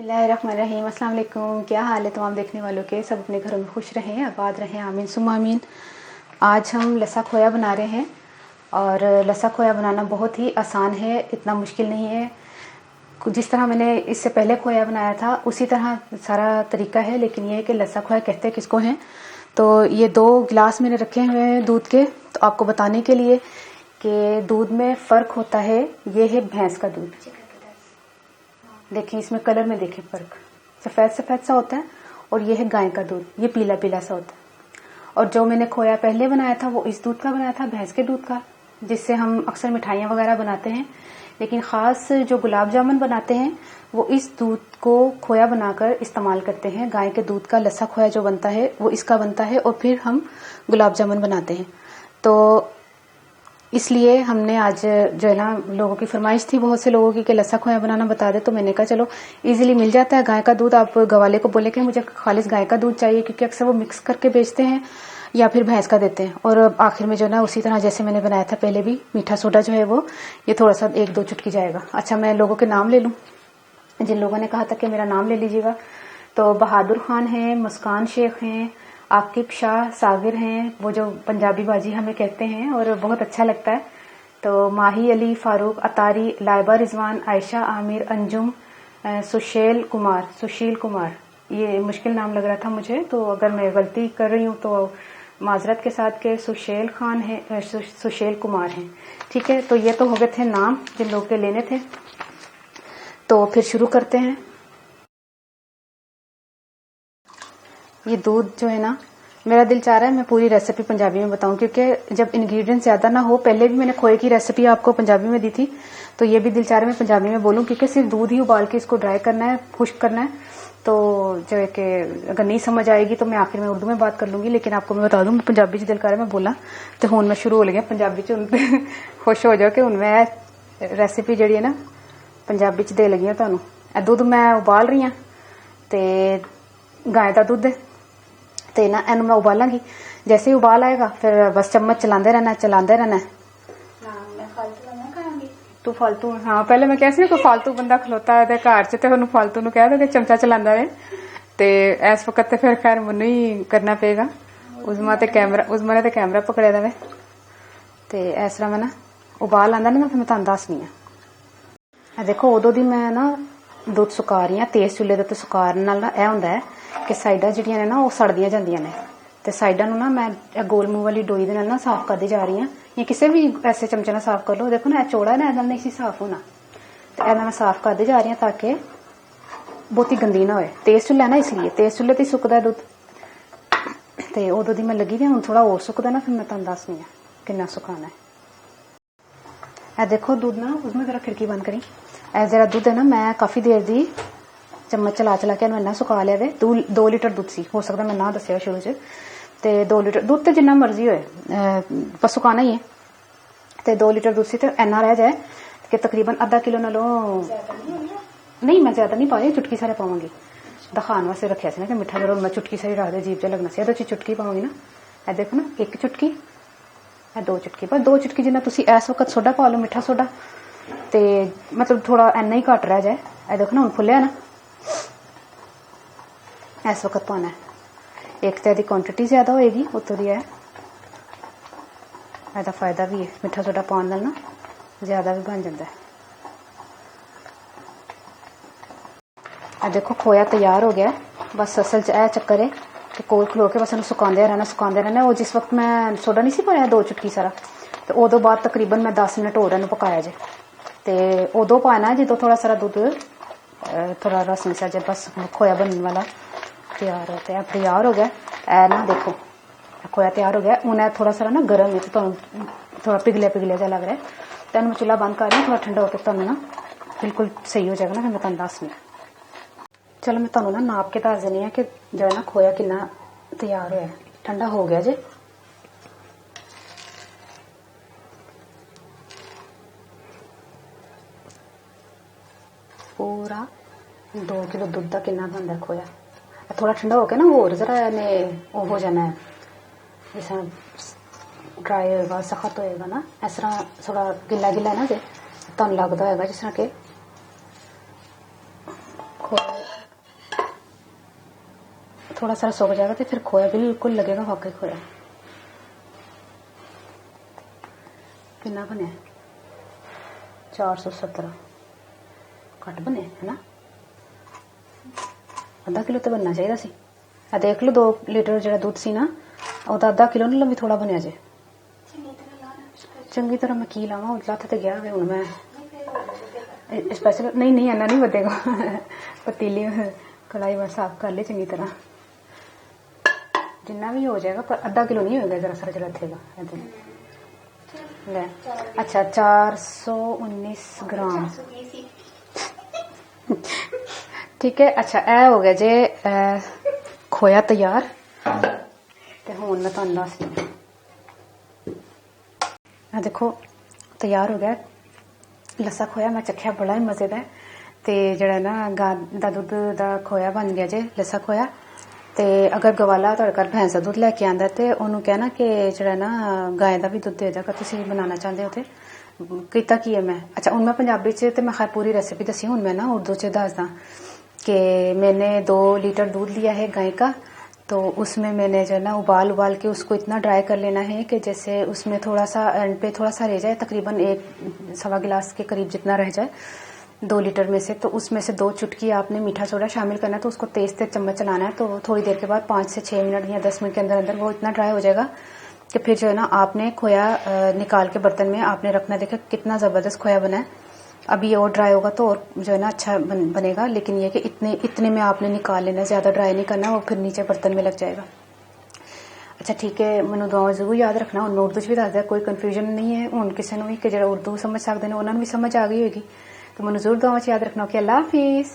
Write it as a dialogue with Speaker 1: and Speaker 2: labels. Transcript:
Speaker 1: बिस्मिल्लाहिर्रहमानिर्रहीम। अस्सलाम वालेकुम। क्या हाल है तमाम देखने वालों के? सब अपने घरों में खुश रहें, आबाद रहें, आमीन सुम्मा आमीन। आज हम लसा खोया बना रहे हैं और लसा खोया बनाना बहुत ही आसान है, इतना मुश्किल नहीं है। जिस तरह मैंने इससे पहले खोया बनाया था उसी तरह सारा तरीका है, लेकिन ये है कि लसा खोया कहते किसको हैं। तो ये 2 गिलास मैंने रखे हुए हैं दूध के, तो आपको बताने के लिए कि दूध में फ़र्क होता है। ये है भैंस का दूध, देखें इसमें कलर में देखें फ़र्क, सफ़ेद सफ़ेद सा होता है, और ये है गाय का दूध, ये पीला पीला सा होता है। और जो मैंने खोया पहले बनाया था वो इस दूध का बनाया था, भैंस के दूध का, जिससे हम अक्सर मिठाइयाँ वगैरह बनाते हैं। लेकिन ख़ास जो गुलाब जामुन बनाते हैं वो इस दूध को खोया बनाकर इस्तेमाल करते हैं। गाय के दूध का लस्सा खोया जो बनता है वो इसका बनता है, और फिर हम गुलाब जामुन बनाते हैं। तो इसलिए हमने आज जो है ना, लोगों की फरमाइश थी बहुत से लोगों की कि लस्सा खोया बनाना बता दे, तो मैंने कहा चलो इजीली मिल जाता है गाय का दूध। आप गवाले को बोले कि मुझे खालिस गाय का दूध चाहिए, क्योंकि अक्सर वो मिक्स करके बेचते हैं या फिर भैंस का देते हैं। और आखिर में जो है ना, उसी तरह जैसे मैंने बनाया था पहले भी, मीठा सोडा जो है वो ये थोड़ा सा 1-2 चुटकी जाएगा। अच्छा, मैं लोगों के नाम ले लूँ जिन लोगों ने कहा था कि मेरा नाम ले लीजिएगा। तो बहादुर खान हैं, मुस्कान शेख हैं, आकिब शाह, सागिर हैं, वो जो पंजाबी बाजी हमें कहते हैं और बहुत अच्छा लगता है। तो माही अली, फारूक अतारी, लाइबा रिजवान, आयशा आमिर, अंजुम, सुशील कुमार। ये मुश्किल नाम लग रहा था मुझे, तो अगर मैं गलती कर रही हूँ तो माजरत के साथ के सुशील खान है, सुशील कुमार हैं, ठीक है। तो ये तो हो गए थे नाम जिन लोगों के लेने थे। तो फिर शुरू करते हैं। ये दूध जो है ना, मेरा दिल चाह रहा है मैं पूरी रेसिपी पंजाबी में बताऊं, क्योंकि जब इंग्रेडिएंट्स ज्यादा ना हो, पहले भी मैंने खोए की रेसिपी आपको पंजाबी में दी थी, तो ये भी दिल चाह रहा है मैं पंजाबी में बोलूं, क्योंकि सिर्फ दूध ही उबाल के इसको ड्राई करना है, खुश्क करना है। तो जो है कि अगर नहीं समझ आएगी तो मैं आखिर में उर्दू में बात कर लूंगी, लेकिन आपको मैं बता दूं पंजाबी च दिल कर रहा है मैं बोला, तो हुण मैं शुरू हो लगी पंजाबी च। उन खुश हो जाओ कि हुण मैं रेसिपी जी है ना पंजाबी च दे लगी हूं तुहानू। दूध मैं उबाल रही हूं, तो गाय का दूध ते ना एनू मैं उबालांगी। जैसे ही उबाल आएगा फिर बस चम्मच चलाते रहना है। तू फालतू, हाँ पहले मैं कहती कोई फालतू बंदा खलोता है घर च, तो फालतू नु कह दो कि चमचा चलांदा रहे। ते इस वक्त फिर खैर मैनू ही करना पेगा। उजमा ने ते कैमरा पकड़े दा वे, ते इस तरह मैं ना उबाल आंदा ना, फिर मैं तुहानू दसनी है। देखो उदों दी मैं ना दुध सुका रही हूं, तेज चुल्हे दे उत्ते सुकाउण नाल ना यह हुंदा है कि साइडां जिहड़ियां ने ना वो सड़दियां जांदियां ने, ते साइडां नूं ना मैं गोल मूंह वाली डोई दे नाल ना साफ करदी जा रही हूं, या किसी भी ऐसे चमचे नाल साफ कर लो। देखो ना चौड़ा है ना, इहदे नाल नहीं साफ होना, तो इहदा मैं साफ करदी जा रही हूं ताकि बहुती गंदी ना होए। तेज चुल्हा है ना, इसलिए तेज चुल्हे ते सुकदा है दुध। ते उदों दी मैं लगी दी, हुण थोड़ा होर सुकदा ना, फिर मैं तुहानू दसनी है किन्ना सुकाना है। ए देखो दूध ना, उसमें जरा खिड़की बंद करी। ए जरा दूध है ना, मैं काफी देर दी चम्मच चला के इन्ना सुका लिया वे। 2 लीटर दूध सी, हो सकता मैं ना दसिया शुरू च, ते 2 लीटर दूध तो जिन्ना मर्जी होए पर सुकाना ही है। ते 2 लीटर दूध सी, तो इन्ना रह जाए कि तकरीबन आधा किलो नालों नहीं, मैं ज्यादा नहीं पा रही, चुटकी सारा पावांगी। दिखाने वास्ते रखिया सी ना कि मिठा जरूर, मैं चुटकी सारी रख दे, अजीब जा लगना सी, तो चुटकी पाऊंगी ना। ए देखो ना, 1 चुटकी, 2 चुटकी, बस 2 चुटकी जिन्ना तुसी इस वक्त सोडा पा लो, मिठा सोडा, ते मतलब थोड़ा इन्ना ही घट रह जाए। ए देखो ना हुण फुलिया ना, इस वक्त पाना है। एक तो यदी क्वांटिटी ज्यादा होएगी, उतों दी है एदा फायदा भी है, मिठा सोडा पाने नाल ना ज्यादा भी बन जाता है। देखो खोया तैयार हो गया। बस असल च यह चक्कर है कि कोल खलो के बस सुकांदे रहना। वो जिस वक्त मैं सोडा नहीं सी पाया 2 चुटकी सारा, तो उदों बाद तकरीबन मैं 10 मिनट होर पकाया जे, तो उदों पाना जो थोड़ा सारा दुध थोड़ा रस मिसा जे, बस खोया बनने वाला तैयार होता है। तैयार हो गया ए ना, देखो खोया तैयार हो गया। हूँ थोड़ा सारा ना गर्म है, तो थोड़ा पिघलिया जा लग रहा है, तो मैं चूल्हा बंद कर रही हूँ, थोड़ा ठंडा होकर तुहानू ना बिल्कुल सही हो जाएगा ना, फिर मैं तुहानू दसनी। चलो मैं तुहानू ना नाप के दस देनी है कि जो है ना खोया कितना तैयार होया। ठंडा हो गया जे, पूरा 2 किलो दूध का कितना बनता है खोया। थोड़ा ठंडा हो गया ना, होर जरा ने वो हो जाना है, जैसा ड्राई होएगा, सख्त होएगा ना, इस तरह थोड़ा गिला गिला ना जे तुहानू लगदा होएगा जिस तरह के थोड़ा सा सुक जाएगा तो फिर खोया बिल्कुल लगेगा वाकई खोया। कितना बने 417 घट बने है ना, आधा किलो तो बनना चाहिए सी। देख लो 2 लीटर जो दुध सी ना वो आधा किलो नहीं लंबी थोड़ा बनया जे चंगी तरह। मैं की लावा लत्थ तो गया हूँ मैं स्पैशल नहीं इन्ना नहीं बदेगा पतीली कढ़ाई बस साफ कर ले चंगी तरह, जिन्ना भी हो जाएगा पर आधा किलो नहीं होगा, जरा सा जरा थेगा ले। अच्छा 419 ग्राम ठीक है। अच्छा ए हो गया जे खोया तैयार ते हुण मैं तुहानू दसदी आ देखो तैयार हो गया लस्सा खोया। मैं चखिया बड़ा ही मजे का ते जड़ा ना गां दा दुध दा खोया बन गया जे लस्सा खोया। ते अगर गवाला तुहाडे घर भैंस दा दुध लैके आंदा ते ओनू कहना कि जड़ा ना गाय दा भी दुध दे जाएगा, तुसीं बनाना चाहते हो ते कीता की है मैं। अच्छा हुण मैं पंजाबी च ते मैं खैर पूरी रेसिपी दसी, हुण मैं ना उर्दू च दसदा कि मैंने 2 लीटर दूध लिया है गाय का, तो उसमें मैंने जो है ना उबाल के उसको इतना ड्राई कर लेना है कि जैसे उसमें थोड़ा सा एंड पे थोड़ा सा रह जाए, तकरीबन 1 सवा गिलास के करीब जितना रह जाए 2 लीटर में से। तो उसमें से 2 चुटकी आपने मीठा सोडा शामिल करना है। तो उसको तेज चम्मच चलाना है, तो थोड़ी देर के बाद 5 से 6 मिनट या 10 मिनट के अंदर अंदर वो इतना ड्राई हो जाएगा कि फिर जो है ना आपने खोया निकाल के बर्तन में आपने रखना। देखा कितना ज़बरदस्त खोया बना है। अभी ये और ड्राई होगा तो और जो है ना अच्छा बनेगा, लेकिन ये कि इतने में आपने निकाल लेना, ज़्यादा ड्राई नहीं करना, वो फिर नीचे बर्तन में लग जाएगा। अच्छा ठीक है, मैनू दुआ जरूर याद रखना। और उर्दू भी दस दिया, कोई कन्फ्यूजन नहीं है हूँ किसी को भी कि जो उर्दू समझ सकते हैं उन्होंने भी समझ आ गई होगी। तो मैनू जरूर दुआ याद रखना कि अल्लाह हाफिज़।